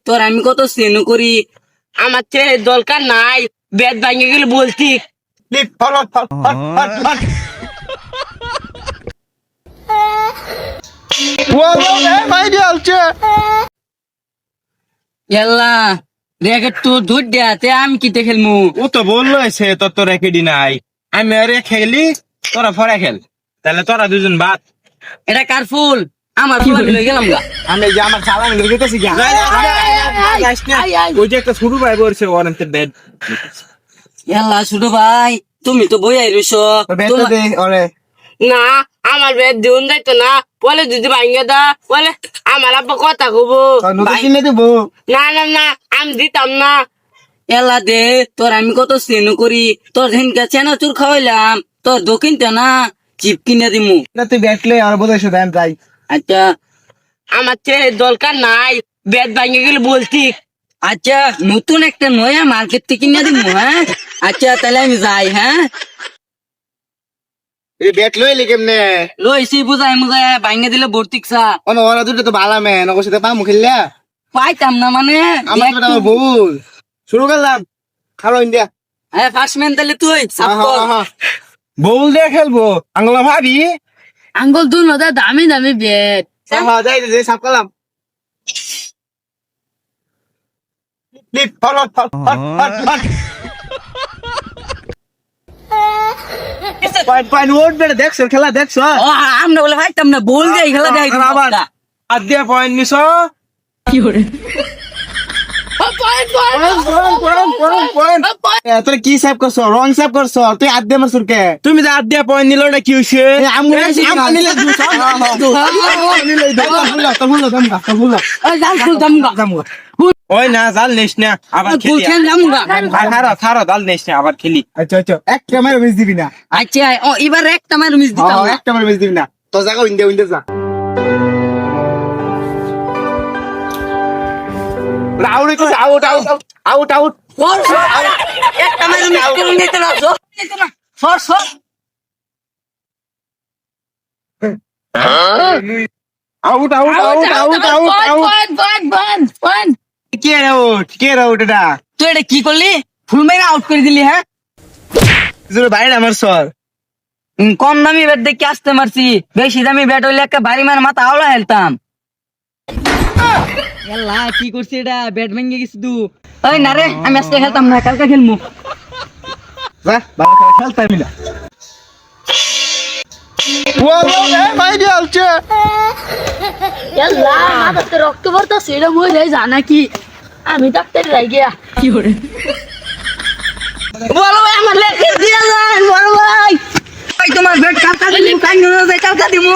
তোর আমি কত স্নেহ করি, আমার চেয়ে দরকার নাই, বেদ ভাঙে গেলে বলতি। এল্লা রেখে তো দুধ দেয়াতে আমি কিতে খেলমু। ও তো বললো সে তোর তো রেখেডি নাই, আমি আরে খেলি তোরা ফরে খেল, তাহলে তোরা দুজন বাদ। এটা কার ফুল? আমার ফুল আমি লই গেলাম গা। আমি যে আমার চালান লইতেছি কি ওই যে একটা ছোট ভাই বলছে ওরেন্টের বেড এল্লা ছোট ভাই, তুমি তো বই আইরছ না, আমার বেদ দিন যাইতো না, বলে যদি ভাঙ্গে দা, বলে আমার আব্বা কথা কব কিনে দেবো। না না না, আমি দিতাম না। এলা দে, তোর আমি কত স্নেহ করি, তোর হেনকা চেনা চুর খাওয়াইলাম, তোর দক্ষিণটা না চিপ কিনে দিমু। তুই ব্যাটলে আর বোঝাইছো দেন তাই। আচ্ছা, আমার চেয়ে দরকার নাই, বেদ ভাঙে গেলে বলতি। আচ্ছা, নতুন একটা নয়া মার্কেট থেকে কিনে দিমু। হ্যাঁ আচ্ছা, তাহলে আমি যাই। হ্যাঁ এই ব্যাট লইলি কেমনে? লইছি বুঝাই মুজাই ভাঙে দিলে ভর্তিকসা ওরা দুটো তো ভালো মেন, ওর সাথে পামু খেললা পাইতাম না মানে। আমার তো আমার ভুল। শুরু করলাম, খালো ইন্ডিয়া। হ্যাঁ ফার্স্ট ম্যান, তাহলে তুই বউল দিয়ে খেলবো আঙ্গুলা ভাবি। আঙ্গুল দুন মধ্যে দামি দামি বেড। যাই যে সাপ করলাম। দেখছো খেলা দেখছো? ও আমরা বলে ভাইতাম না, বল যাই খেলা দেয় আবার আদ্যা পয়েন্ট নিছ কি করে। তোর কি সেভ করছো? রং সেভ করছো তুই আদ্যা মারছুর কে? তুমি যে আদ্যা পয়েন্ট নিল ওটা কি হইছে? ওই না জাল নিস না, আবার খেলি। থারো জাল নিস না, আবার খেলি। আচ্ছা আচ্ছা, একটা মারে মিস দিবি না। আচ্ছা ও এবার একটা মার মিস দিতাম না। একটা মারে মিস দিবি না। তো জায়গা ইন্ডিয়া ইন্ডিয়া যা। Out out out out out. একটা মার মিস করে নিতে না, সর সর। Out out out out out out. কে আউট? কে আউট এটা? তুই এটা কি করলি? ফুল মেরে আউট করে দিলি। হ্যাঁ তোর বাইরে আমার সর। কম দামি ব্যাট দেখে আসতে মারছি, বেশি দামি ব্যাট হইলে একটা বাড়ি মার মাথা আওলা হেলতাম। এল্লা কি করছিস এটা? ব্যাট ভেঙে গেছিস তুই। ওই না রে, আমি আজকে খেলতাম না, কালকে খেলমু। যা ভালো খেলা খেলতাম না। রক্ত পড়তো সেটা বলে জানা কি আমি ডাক্তার রাই গিয়া কি করে। বলো ভাই, আমার লেগে দিয়ে যান, বলো ভাই। তোমার ব্যাট কালকা দিমু, কালকা দিমু।